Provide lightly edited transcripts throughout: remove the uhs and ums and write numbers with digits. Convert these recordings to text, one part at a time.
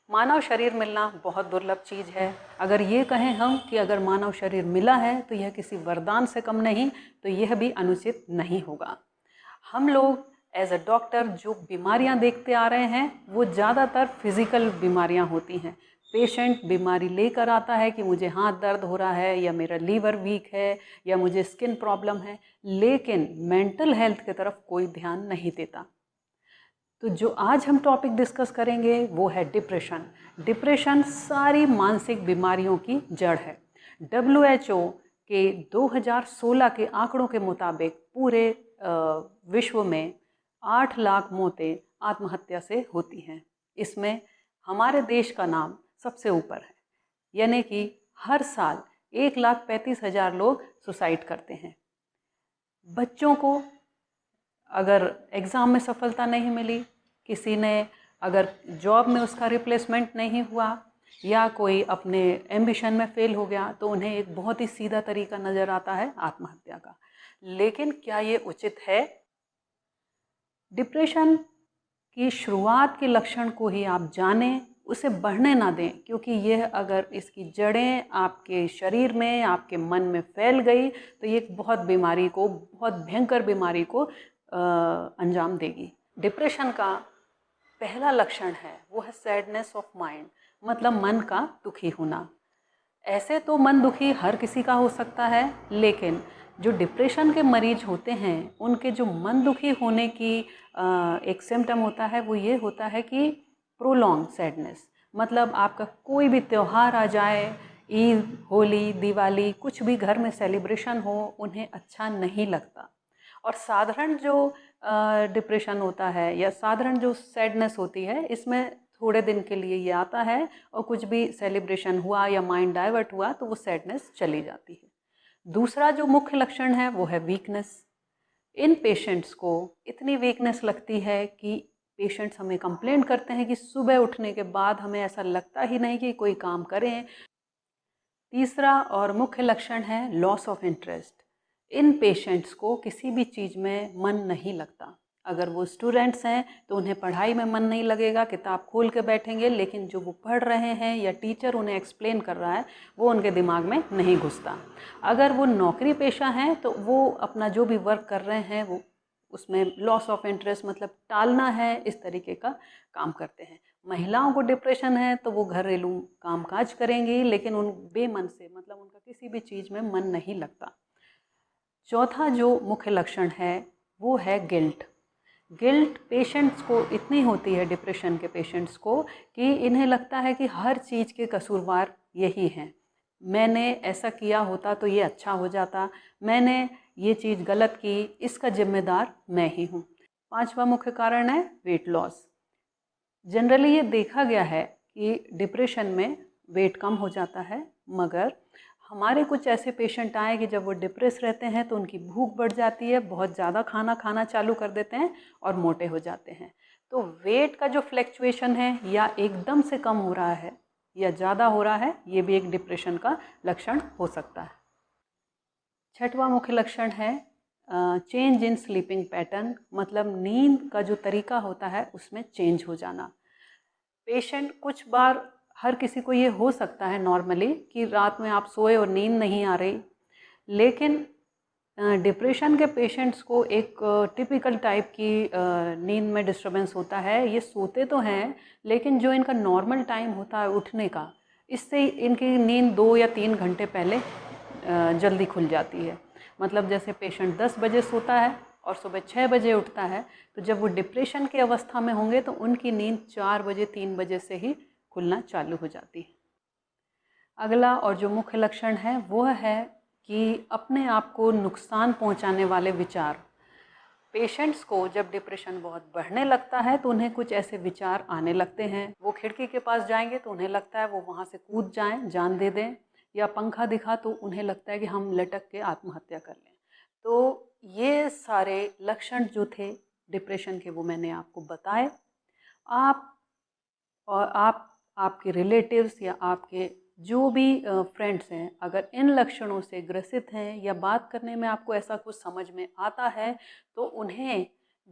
मानव शरीर मिलना बहुत दुर्लभ चीज़ है। अगर ये कहें हम कि अगर मानव शरीर मिला है तो यह किसी वरदान से कम नहीं, तो यह भी अनुचित नहीं होगा। हम लोग एज अ डॉक्टर जो बीमारियां देखते आ रहे हैं वो ज़्यादातर फिज़िकल बीमारियां होती हैं। पेशेंट बीमारी लेकर आता है कि मुझे हाथ दर्द हो रहा है या मेरा लीवर वीक है या मुझे स्किन प्रॉब्लम है, लेकिन मेंटल हेल्थ की तरफ कोई ध्यान नहीं देता। तो जो आज हम टॉपिक डिस्कस करेंगे वो है डिप्रेशन। डिप्रेशन सारी मानसिक बीमारियों की जड़ है। WHO के 2016 के आंकड़ों के मुताबिक पूरे विश्व में 8 लाख मौतें आत्महत्या से होती हैं। इसमें हमारे देश का नाम सबसे ऊपर है, यानी कि हर साल 1,35,000 लोग सुसाइड करते हैं। बच्चों को अगर एग्ज़ाम में सफलता नहीं मिली, किसी ने अगर जॉब में उसका रिप्लेसमेंट नहीं हुआ या कोई अपने एम्बिशन में फेल हो गया, तो उन्हें एक बहुत ही सीधा तरीका नज़र आता है आत्महत्या का। लेकिन क्या ये उचित है? डिप्रेशन की शुरुआत के लक्षण को ही आप जानें, उसे बढ़ने ना दें, क्योंकि यह अगर इसकी जड़ें आपके शरीर में, आपके मन में फैल गई तो ये एक बहुत भयंकर बीमारी को अंजाम देगी। डिप्रेशन का पहला लक्षण है वो है सैडनेस ऑफ माइंड, मतलब मन का दुखी होना। ऐसे तो मन दुखी हर किसी का हो सकता है, लेकिन जो डिप्रेशन के मरीज होते हैं उनके जो मन दुखी होने की एक सिम्टम होता है वो ये होता है कि प्रोलॉन्ग सैडनेस। मतलब आपका कोई भी त्यौहार आ जाए, ईद, होली, दिवाली, कुछ भी घर में सेलिब्रेशन हो, उन्हें अच्छा नहीं लगता। और साधारण जो डिप्रेशन होता है या साधारण जो सैडनेस होती है, इसमें थोड़े दिन के लिए ये आता है और कुछ भी सेलिब्रेशन हुआ या माइंड डाइवर्ट हुआ तो वो सैडनेस चली जाती है। दूसरा जो मुख्य लक्षण है वो है वीकनेस। इन पेशेंट्स को इतनी वीकनेस लगती है कि पेशेंट्स हमें कंप्लेंट करते हैं कि सुबह उठने के बाद हमें ऐसा लगता ही नहीं कि कोई काम करें। तीसरा और मुख्य लक्षण है loss of interest. In patients को किसी भी चीज़ में मन नहीं लगता। अगर वो स्टूडेंट्स हैं तो उन्हें पढ़ाई में मन नहीं लगेगा, किताब खोल के बैठेंगे, लेकिन जो वो पढ़ रहे हैं या टीचर उन्हें एक्सप्लेन कर रहा है वो उनके दिमाग में नहीं घुसता। अगर वो नौकरी पेशा हैं तो वो अपना जो भी वर्क कर रहे हैं वो उसमें लॉस ऑफ इंटरेस्ट, मतलब टालना है, इस तरीके का काम करते हैं। महिलाओं को डिप्रेशन है तो वो घरेलू कामकाज करेंगी, लेकिन उन बेमन से, मतलब उनका किसी भी चीज़ में मन नहीं लगता। चौथा जो मुख्य लक्षण है वो है गिल्ट। गिल्ट पेशेंट्स को इतनी होती है, डिप्रेशन के पेशेंट्स को, कि इन्हें लगता है कि हर चीज़ के कसूरवार यही हैं। मैंने ऐसा किया होता तो ये अच्छा हो जाता, मैंने ये चीज़ गलत की, इसका जिम्मेदार मैं ही हूँ। पांचवा मुख्य कारण है वेट लॉस। जनरली ये देखा गया है कि डिप्रेशन में वेट कम हो जाता है, मगर हमारे कुछ ऐसे पेशेंट आए कि जब वो डिप्रेस रहते हैं तो उनकी भूख बढ़ जाती है, बहुत ज़्यादा खाना खाना चालू कर देते हैं और मोटे हो जाते हैं। तो वेट का जो फ्लैक्चुएशन है या एकदम से कम हो रहा है या ज़्यादा हो रहा है, ये भी एक डिप्रेशन का लक्षण हो सकता है। छठवां मुख्य लक्षण है चेंज इन स्लीपिंग पैटर्न, मतलब नींद का जो तरीका होता है उसमें चेंज हो जाना। पेशेंट कुछ बार, हर किसी को ये हो सकता है नॉर्मली कि रात में आप सोए और नींद नहीं आ रही, लेकिन डिप्रेशन के पेशेंट्स को एक टिपिकल टाइप की नींद में डिस्टर्बेंस होता है। ये सोते तो हैं, लेकिन जो इनका नॉर्मल टाइम होता है उठने का, इससे इनकी नींद 2 या 3 घंटे पहले जल्दी खुल जाती है। मतलब जैसे पेशेंट 10 बजे सोता है और सुबह 6 बजे उठता है, तो जब वो डिप्रेशन की अवस्था में होंगे तो उनकी नींद 4 बजे 3 बजे से ही खुलना चालू हो जाती है। अगला और जो मुख्य लक्षण है वो है कि अपने आप को नुकसान पहुंचाने वाले विचार। पेशेंट्स को जब डिप्रेशन बहुत बढ़ने लगता है तो उन्हें कुछ ऐसे विचार आने लगते हैं। वो खिड़की के पास जाएंगे तो उन्हें लगता है वो वहाँ से कूद जाएं, जान दे दें, या पंखा दिखा तो उन्हें लगता है कि हम लटक के आत्महत्या कर लें। तो ये सारे लक्षण जो थे डिप्रेशन के वो मैंने आपको बताए। आप और आपके रिलेटिव्स या आपके जो भी फ्रेंड्स हैं, अगर इन लक्षणों से ग्रसित हैं या बात करने में आपको ऐसा कुछ समझ में आता है तो उन्हें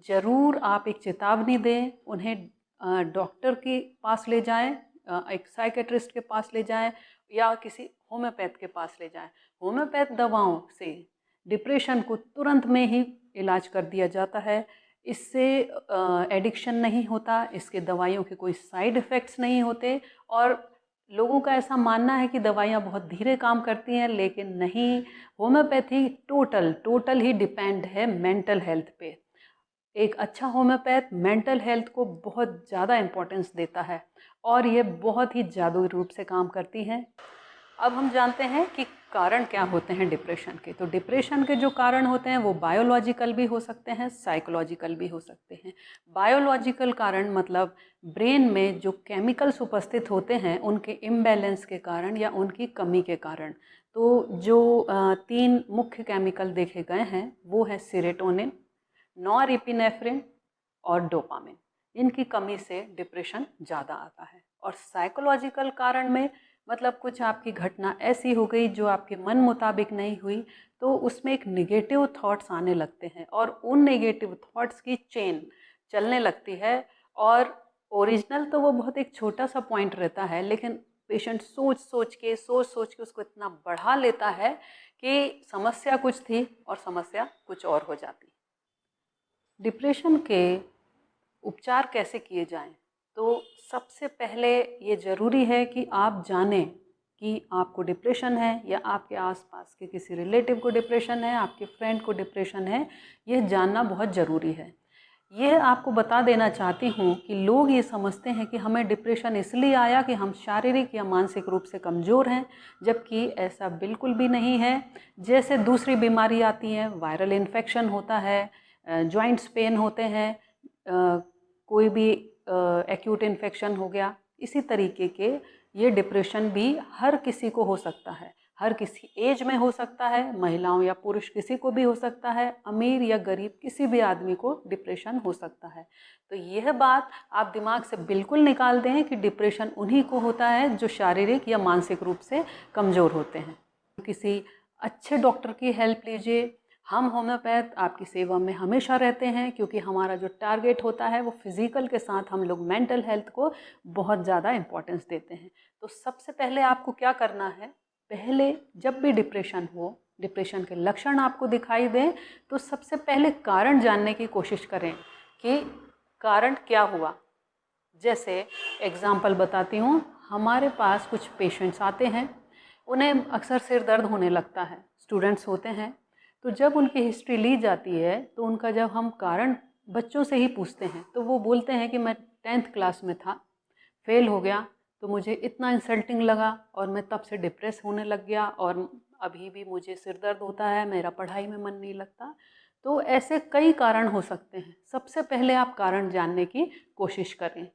ज़रूर आप एक चेतावनी दें, उन्हें डॉक्टर के पास ले जाएं, एक साइकेट्रिस्ट के पास ले जाएं या किसी होम्योपैथ के पास ले जाएं। होम्योपैथ दवाओं से डिप्रेशन को तुरंत में ही इलाज कर दिया जाता है। इससे एडिक्शन नहीं होता, इसके दवाइयों के कोई साइड इफ़ेक्ट्स नहीं होते। और लोगों का ऐसा मानना है कि दवाइयाँ बहुत धीरे काम करती हैं, लेकिन नहीं। होम्योपैथी टोटल ही डिपेंड है मेंटल हेल्थ पे। एक अच्छा होम्योपैथ मेंटल हेल्थ को बहुत ज़्यादा इम्पोर्टेंस देता है और ये बहुत ही जादुई रूप से काम करती हैं। अब हम जानते हैं कि कारण क्या होते हैं डिप्रेशन के। तो डिप्रेशन के जो कारण होते हैं वो बायोलॉजिकल भी हो सकते हैं, साइकोलॉजिकल भी हो सकते हैं। बायोलॉजिकल कारण मतलब ब्रेन में जो केमिकल्स उपस्थित होते हैं उनके इम्बैलेंस के कारण या उनकी कमी के कारण। तो जो 3 मुख्य केमिकल देखे गए हैं वो है सेरोटोनिन, नॉरएपिनेफ्रिन और डोपामिन। इनकी कमी से डिप्रेशन ज़्यादा आता है। और साइकोलॉजिकल कारण में मतलब कुछ आपकी घटना ऐसी हो गई जो आपके मन मुताबिक नहीं हुई, तो उसमें एक नेगेटिव थॉट्स आने लगते हैं और उन नेगेटिव थॉट्स की चेन चलने लगती है। और ओरिजिनल तो वो बहुत एक छोटा सा पॉइंट रहता है, लेकिन पेशेंट सोच सोच के उसको इतना बढ़ा लेता है कि समस्या कुछ थी और समस्या कुछ और हो जाती। डिप्रेशन के उपचार कैसे किए जाएं? तो सबसे पहले ये ज़रूरी है कि आप जानें कि आपको डिप्रेशन है या आपके आसपास के किसी रिलेटिव को डिप्रेशन है, आपके फ्रेंड को डिप्रेशन है। यह जानना बहुत ज़रूरी है। यह आपको बता देना चाहती हूँ कि लोग ये समझते हैं कि हमें डिप्रेशन इसलिए आया कि हम शारीरिक या मानसिक रूप से कमज़ोर हैं, जबकि ऐसा बिल्कुल भी नहीं है। जैसे दूसरी बीमारी आती हैं, वायरल इन्फेक्शन होता है, जॉइंट्स पेन होते हैं, कोई भी एक्यूट इन्फेक्शन हो गया, इसी तरीके के ये डिप्रेशन भी हर किसी को हो सकता है। हर किसी एज में हो सकता है, महिलाओं या पुरुष किसी को भी हो सकता है, अमीर या गरीब किसी भी आदमी को डिप्रेशन हो सकता है। तो यह बात आप दिमाग से बिल्कुल निकाल दें कि डिप्रेशन उन्हीं को होता है जो शारीरिक या मानसिक रूप से कमज़ोर होते हैं। किसी अच्छे डॉक्टर की हेल्प लीजिए। हम होम्योपैथ आपकी सेवा में हमेशा रहते हैं, क्योंकि हमारा जो टारगेट होता है वो फिज़िकल के साथ हम लोग मेंटल हेल्थ को बहुत ज़्यादा इम्पोर्टेंस देते हैं। तो सबसे पहले आपको क्या करना है, पहले जब भी डिप्रेशन हो, डिप्रेशन के लक्षण आपको दिखाई दें, तो सबसे पहले कारण जानने की कोशिश करें कि कारण क्या हुआ। जैसे एग्ज़ाम्पल बताती हूँ, हमारे पास कुछ पेशेंट्स आते हैं, उन्हें अक्सर सिर दर्द होने लगता है, स्टूडेंट्स होते हैं। तो जब उनकी हिस्ट्री ली जाती है तो उनका जब हम कारण बच्चों से ही पूछते हैं तो वो बोलते हैं कि मैं 10th क्लास में था, फेल हो गया, तो मुझे इतना इंसल्टिंग लगा और मैं तब से डिप्रेस होने लग गया और अभी भी मुझे सिर दर्द होता है, मेरा पढ़ाई में मन नहीं लगता। तो ऐसे कई कारण हो सकते हैं। सबसे पहले आप कारण जानने की कोशिश करें।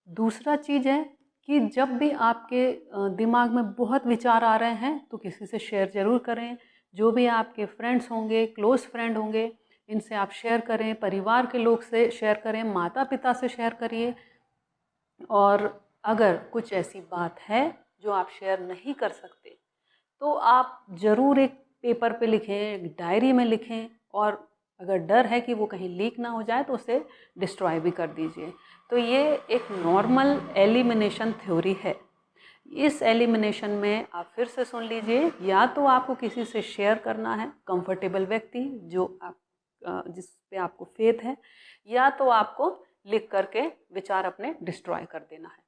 दूसरा चीज़ है कि जब भी आपके दिमाग में बहुत विचार आ रहे हैं तो किसी से शेयर ज़रूर करें। जो भी आपके फ्रेंड्स होंगे, क्लोज़ फ्रेंड होंगे, इनसे आप शेयर करें। परिवार के लोग से शेयर करें, माता पिता से शेयर करिए। और अगर कुछ ऐसी बात है जो आप शेयर नहीं कर सकते तो आप ज़रूर एक पेपर पे लिखें, एक डायरी में लिखें, और अगर डर है कि वो कहीं लीक ना हो जाए तो उसे डिस्ट्रॉय भी कर दीजिए। तो ये एक नॉर्मल एलिमिनेशन थ्योरी है। इस एलिमिनेशन में आप फिर से सुन लीजिए, या तो आपको किसी से शेयर करना है, कंफर्टेबल व्यक्ति जो आप जिस पे आपको फेथ है, या तो आपको लिख करके विचार अपने डिस्ट्रॉय कर देना है।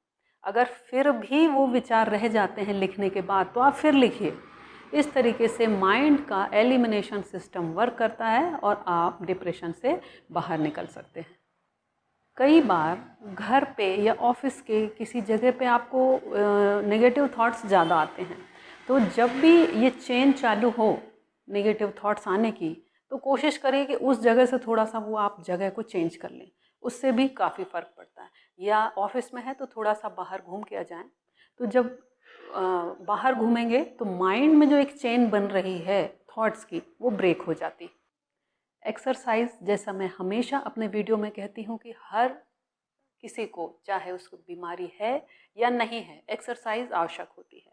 अगर फिर भी वो विचार रह जाते हैं लिखने के बाद तो आप फिर लिखिए। इस तरीके से माइंड का एलिमिनेशन सिस्टम वर्क करता है और आप डिप्रेशन से बाहर निकल सकते हैं। कई बार घर पे या ऑफिस के किसी जगह पे आपको नेगेटिव थॉट्स ज़्यादा आते हैं। तो जब भी ये चेन चालू हो नेगेटिव थॉट्स आने की, तो कोशिश करिए कि उस जगह से थोड़ा सा वो आप जगह को चेंज कर लें, उससे भी काफ़ी फ़र्क पड़ता है। या ऑफिस में है तो थोड़ा सा बाहर घूम के आ जाएं। तो जब बाहर घूमेंगे तो माइंड में जो एक चेन बन रही है थॉट्स की, वो ब्रेक हो जाती। एक्सरसाइज, जैसा मैं हमेशा अपने वीडियो में कहती हूँ कि हर किसी को, चाहे उसको बीमारी है या नहीं है, एक्सरसाइज आवश्यक होती है।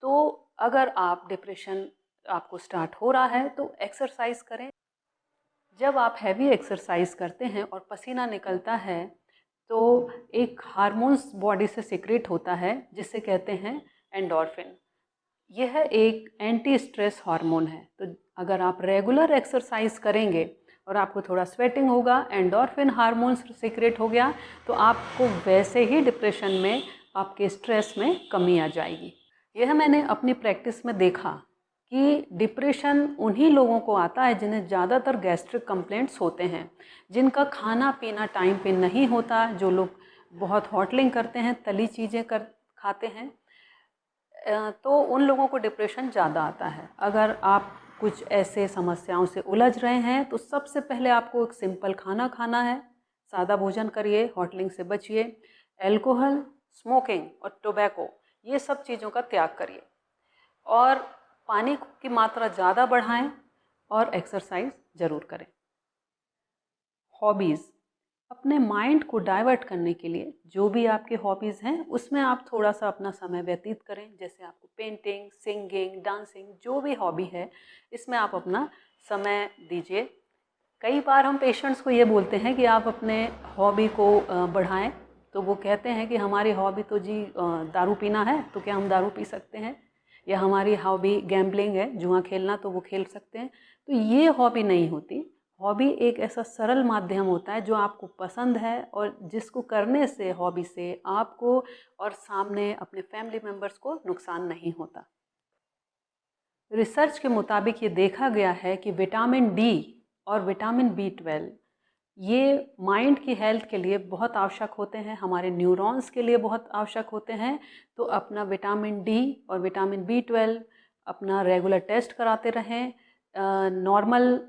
तो अगर आप डिप्रेशन आपको स्टार्ट हो रहा है तो एक्सरसाइज करें। जब आप हैवी एक्सरसाइज करते हैं और पसीना निकलता है तो एक हार्मोन्स बॉडी से सिक्रेट होता है जिसे कहते हैं एंडोर्फिन। यह एक एंटी स्ट्रेस हार्मोन है। तो अगर आप रेगुलर एक्सरसाइज करेंगे और आपको थोड़ा स्वेटिंग होगा, एंडोर्फिन हार्मोन्स सिक्रेट हो गया, तो आपको वैसे ही डिप्रेशन में, आपके स्ट्रेस में कमी आ जाएगी। यह मैंने अपनी प्रैक्टिस में देखा कि डिप्रेशन उन्हीं लोगों को आता है जिन्हें ज़्यादातर गैस्ट्रिक कंप्लेंट्स होते हैं, जिनका खाना पीना टाइम पे नहीं होता, जो लोग बहुत हॉटलिंग करते हैं, तली चीज़ें खाते हैं, तो उन लोगों को डिप्रेशन ज़्यादा आता है। अगर आप कुछ ऐसे समस्याओं से उलझ रहे हैं तो सबसे पहले आपको एक सिंपल खाना खाना है, सादा भोजन करिए, हॉटलिंग से बचिए, अल्कोहल, स्मोकिंग और टोबैको, ये सब चीज़ों का त्याग करिए, और पानी की मात्रा ज़्यादा बढ़ाएं और एक्सरसाइज ज़रूर करें। हॉबीज़, अपने माइंड को डाइवर्ट करने के लिए जो भी आपके हॉबीज़ हैं उसमें आप थोड़ा सा अपना समय व्यतीत करें। जैसे आपको पेंटिंग, सिंगिंग, डांसिंग, जो भी हॉबी है इसमें आप अपना समय दीजिए। कई बार हम पेशेंट्स को ये बोलते हैं कि आप अपने हॉबी को बढ़ाएं, तो वो कहते हैं कि हमारी हॉबी तो जी दारू पीना है, तो क्या हम दारू पी सकते हैं, या हमारी हॉबी गैम्बलिंग है, जुआ खेलना, तो वो खेल सकते हैं। तो ये हॉबी नहीं होती। हॉबी एक ऐसा सरल माध्यम होता है जो आपको पसंद है और जिसको करने से, हॉबी से आपको और सामने अपने फैमिली मेम्बर्स को नुकसान नहीं होता। रिसर्च के मुताबिक ये देखा गया है कि विटामिन डी और विटामिन B12 ये माइंड की हेल्थ के लिए बहुत आवश्यक होते हैं, हमारे न्यूरॉन्स के लिए बहुत आवश्यक होते हैं। तो अपना विटामिन डी और विटामिन B12 अपना रेगुलर टेस्ट कराते रहें। नॉर्मल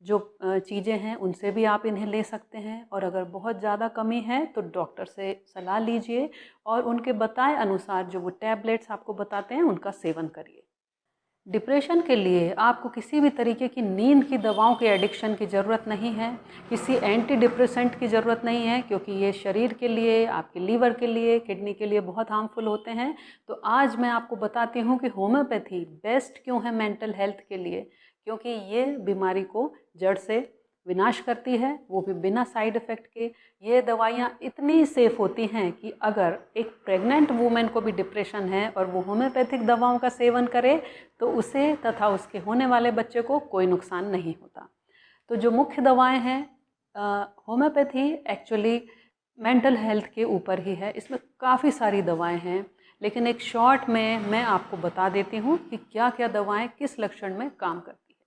जो चीज़ें हैं उनसे भी आप इन्हें ले सकते हैं, और अगर बहुत ज़्यादा कमी है तो डॉक्टर से सलाह लीजिए और उनके बताए अनुसार जो वो टैबलेट्स आपको बताते हैं उनका सेवन करिए। डिप्रेशन के लिए आपको किसी भी तरीके की नींद की दवाओं के एडिक्शन की ज़रूरत नहीं है, किसी एंटी डिप्रेसेंट की ज़रूरत नहीं है, क्योंकि ये शरीर के लिए, आपके लीवर के लिए, किडनी के लिए बहुत हार्मफुल होते हैं। तो आज मैं आपको बताती हूँ कि होम्योपैथी बेस्ट क्यों है मेंटल हेल्थ के लिए, क्योंकि ये बीमारी को जड़ से विनाश करती है, वो भी बिना साइड इफ़ेक्ट के। ये दवाइयाँ इतनी सेफ़ होती हैं कि अगर एक प्रेग्नेंट वूमेन को भी डिप्रेशन है और वो होम्योपैथिक दवाओं का सेवन करे तो उसे तथा उसके होने वाले बच्चे को कोई नुकसान नहीं होता। तो जो मुख्य दवाएं हैं, होम्योपैथी एक्चुअली मेंटल हेल्थ के ऊपर ही है। इसमें काफ़ी सारी दवाएं हैं, लेकिन एक शॉर्ट में मैं आपको बता देती हूँ कि क्या क्या दवाएं किस लक्षण में काम करती है।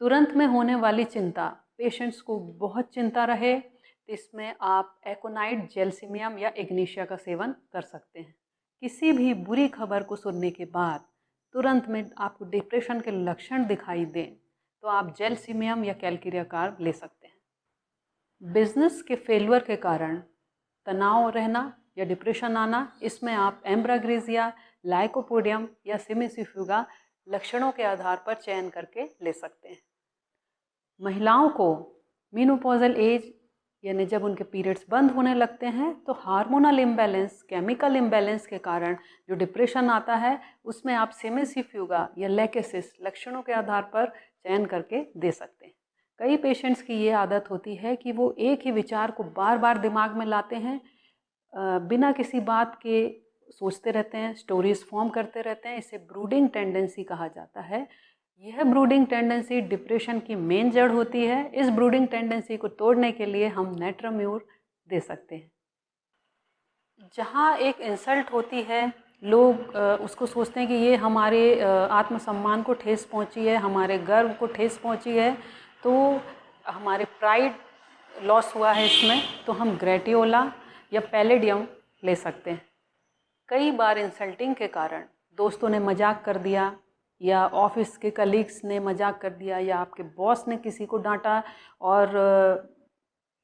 तुरंत में होने वाली चिंता, पेशेंट्स को बहुत चिंता रहे तो इसमें आप एकोनाइट, जेलसिमियम या इग्निशिया का सेवन कर सकते हैं। किसी भी बुरी खबर को सुनने के बाद तुरंत में आपको डिप्रेशन के लक्षण दिखाई दें तो आप जेलसिमियम या कैलकिरिया कार्ब ले सकते हैं। बिजनेस के फेलियर के कारण तनाव रहना या डिप्रेशन आना, इसमें आप एम्ब्राग्रेजिया, लाइकोपोडियम या सिमिसिफ्यूगा लक्षणों के आधार पर चयन करके ले सकते हैं। महिलाओं को मेनोपॉजल एज यानी जब उनके पीरियड्स बंद होने लगते हैं तो हार्मोनल इम्बैलेंस, केमिकल इम्बैलेंस के कारण जो डिप्रेशन आता है उसमें आप सिमिसिफ्यूगा या लेकेसिस लक्षणों के आधार पर चयन करके दे सकते हैं। कई पेशेंट्स की ये आदत होती है कि वो एक ही विचार को बार बार दिमाग में लाते हैं, बिना किसी बात के सोचते रहते हैं, स्टोरीज फॉर्म करते रहते हैं। इसे ब्रूडिंग टेंडेंसी कहा जाता है। यह ब्रूडिंग टेंडेंसी डिप्रेशन की मेन जड़ होती है। इस ब्रूडिंग टेंडेंसी को तोड़ने के लिए हम नेट्राम्यूर दे सकते हैं। जहाँ एक इंसल्ट होती है, लोग उसको सोचते हैं कि ये हमारे आत्मसम्मान को ठेस पहुँची है, हमारे गर्व को ठेस पहुँची है, तो हमारे प्राइड लॉस हुआ है इसमें, तो हम ग्रेटियोला या पैलेडियम ले सकते हैं। कई बार इंसल्टिंग के कारण दोस्तों ने मजाक कर दिया या ऑफिस के कलीग्स ने मजाक कर दिया या आपके बॉस ने किसी को डांटा और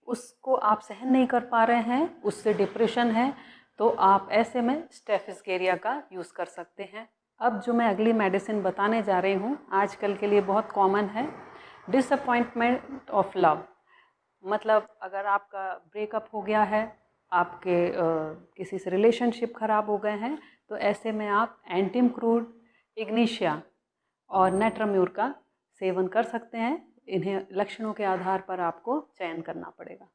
उसको आप सहन नहीं कर पा रहे हैं, उससे डिप्रेशन है, तो आप ऐसे में स्टेफिस्केरिया का यूज़ कर सकते हैं। अब जो मैं अगली मेडिसिन बताने जा रही हूँ आजकल के लिए बहुत कॉमन है, डिसअपॉइंटमेंट ऑफ लव। मतलब अगर आपका ब्रेकअप हो गया है, आपके किसी से रिलेशनशिप ख़राब हो गए हैं, तो ऐसे में आप एंटिमक्रूड, इग्निशिया और नेट्राम्यूर का सेवन कर सकते हैं। इन्हें लक्षणों के आधार पर आपको चयन करना पड़ेगा।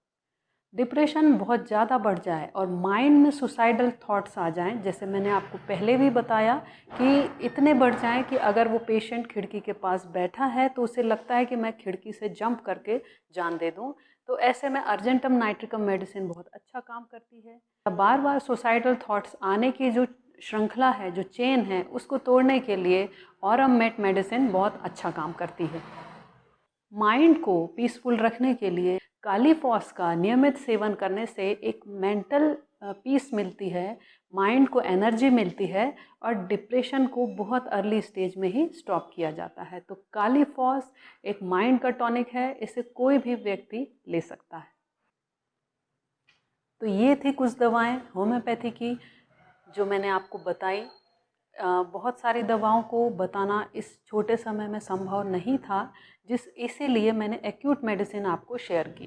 डिप्रेशन बहुत ज़्यादा बढ़ जाए और माइंड में सुसाइडल थॉट्स आ जाएं, जैसे मैंने आपको पहले भी बताया कि इतने बढ़ जाएं कि अगर वो पेशेंट खिड़की के पास बैठा है तो उसे लगता है कि मैं खिड़की से जंप करके जान दे दूं, तो ऐसे में अर्जेंटम नाइट्रिकम मेडिसिन बहुत अच्छा काम करती है। बार बार सुसाइडल थॉट्स आने की जो श्रृंखला है, जो चेन है, उसको तोड़ने के लिए ऑरम मेट मेडिसिन बहुत अच्छा काम करती है। माइंड को पीसफुल रखने के लिए कालीफॉस का नियमित सेवन करने से एक मेंटल पीस मिलती है, माइंड को एनर्जी मिलती है और डिप्रेशन को बहुत अर्ली स्टेज में ही स्टॉप किया जाता है। तो कालीफॉस एक माइंड का टॉनिक है, इसे कोई भी व्यक्ति ले सकता है। तो ये थी कुछ दवाएं होम्योपैथी की जो मैंने आपको बताई। बहुत सारी दवाओं को बताना इस छोटे समय में संभव नहीं था, इसीलिए मैंने एक्यूट मेडिसिन आपको शेयर की।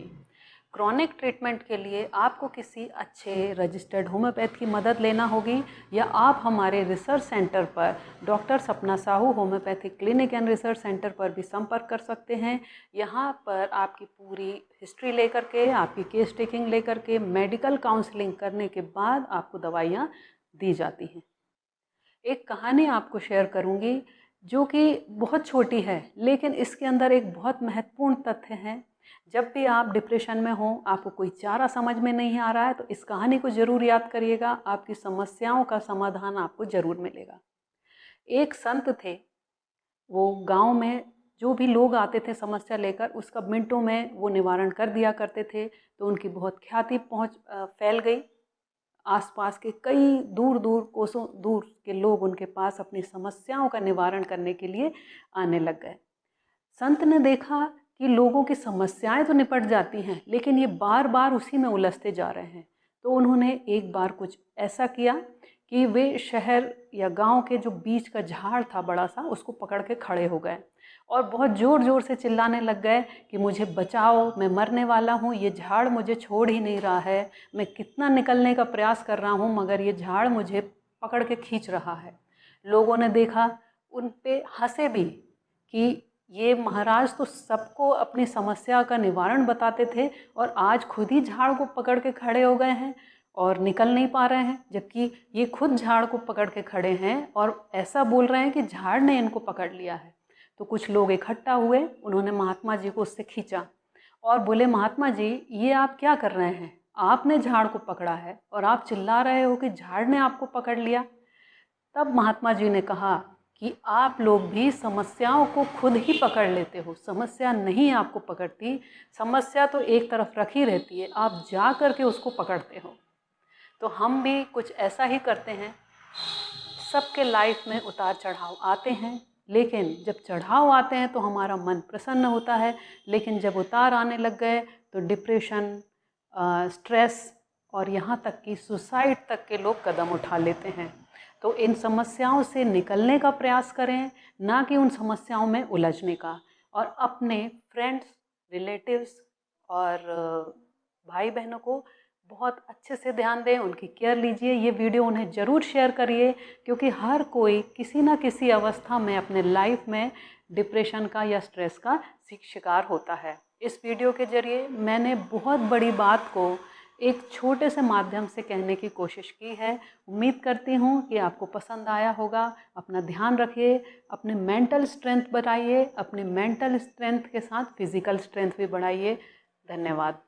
क्रॉनिक ट्रीटमेंट के लिए आपको किसी अच्छे रजिस्टर्ड होम्योपैथ की मदद लेना होगी, या आप हमारे रिसर्च सेंटर पर डॉक्टर सपना Sahu homeopathic clinic and research centre पर भी संपर्क कर सकते हैं। यहाँ पर आपकी पूरी हिस्ट्री लेकर के, आपकी केस टेकिंग लेकर के, मेडिकल काउंसलिंग करने के बाद आपको दवाइयाँ दी जाती हैं। एक कहानी आपको शेयर करूंगी जो कि बहुत छोटी है, लेकिन इसके अंदर एक बहुत महत्वपूर्ण तथ्य है। जब भी आप डिप्रेशन में हो, आपको कोई चारा समझ में नहीं आ रहा है, तो इस कहानी को ज़रूर याद करिएगा, आपकी समस्याओं का समाधान आपको ज़रूर मिलेगा। एक संत थे, वो गांव में जो भी लोग आते थे समस्या लेकर, उसका मिनटों में वो निवारण कर दिया करते थे। तो उनकी बहुत ख्याति फैल गई। आसपास के कई दूर दूर कोसों दूर के लोग उनके पास अपनी समस्याओं का निवारण करने के लिए आने लग गए। संत ने देखा कि लोगों की समस्याएं तो निपट जाती हैं, लेकिन ये बार बार उसी में उलझते जा रहे हैं। तो उन्होंने एक बार कुछ ऐसा किया कि वे शहर या गांव के जो बीच का झाड़ था बड़ा सा, उसको पकड़ के खड़े हो गए और बहुत ज़ोर ज़ोर से चिल्लाने लग गए कि मुझे बचाओ, मैं मरने वाला हूँ, ये झाड़ मुझे छोड़ ही नहीं रहा है, मैं कितना निकलने का प्रयास कर रहा हूँ मगर ये झाड़ मुझे पकड़ के खींच रहा है। लोगों ने देखा, उन पे हंसे भी कि ये महाराज तो सबको अपनी समस्या का निवारण बताते थे और आज खुद ही झाड़ को पकड़ के खड़े हो गए हैं और निकल नहीं पा रहे हैं, जबकि ये खुद झाड़ को पकड़ के खड़े हैं और ऐसा बोल रहे हैं कि झाड़ ने इनको पकड़ लिया है। तो कुछ लोग इकट्ठा हुए, उन्होंने महात्मा जी को उससे खींचा और बोले, महात्मा जी ये आप क्या कर रहे हैं, आपने झाड़ को पकड़ा है और आप चिल्ला रहे हो कि झाड़ ने आपको पकड़ लिया। तब महात्मा जी ने कहा कि आप लोग भी समस्याओं को खुद ही पकड़ लेते हो, समस्या नहीं आपको पकड़ती, समस्या तो एक तरफ रखी रहती है, आप जा कर के उसको पकड़ते हो। तो हम भी कुछ ऐसा ही करते हैं। सबके लाइफ में उतार चढ़ाव आते हैं, लेकिन जब चढ़ाव आते हैं तो हमारा मन प्रसन्न होता है, लेकिन जब उतार आने लग गए तो डिप्रेशन, स्ट्रेस और यहाँ तक कि सुसाइड तक के लोग कदम उठा लेते हैं। तो इन समस्याओं से निकलने का प्रयास करें, ना कि उन समस्याओं में उलझने का। और अपने फ्रेंड्स, रिलेटिव्स और भाई बहनों को बहुत अच्छे से ध्यान दें, उनकी केयर लीजिए। ये वीडियो उन्हें ज़रूर शेयर करिए, क्योंकि हर कोई किसी न किसी अवस्था में अपने लाइफ में डिप्रेशन का या स्ट्रेस का शिकार होता है। इस वीडियो के ज़रिए मैंने बहुत बड़ी बात को एक छोटे से माध्यम से कहने की कोशिश की है। उम्मीद करती हूँ कि आपको पसंद आया होगा। अपना ध्यान रखिए, अपने मेंटल स्ट्रेंथ बढ़ाइए, अपने मेंटल स्ट्रेंथ के साथ फिज़िकल स्ट्रेंथ भी बढ़ाइए। धन्यवाद।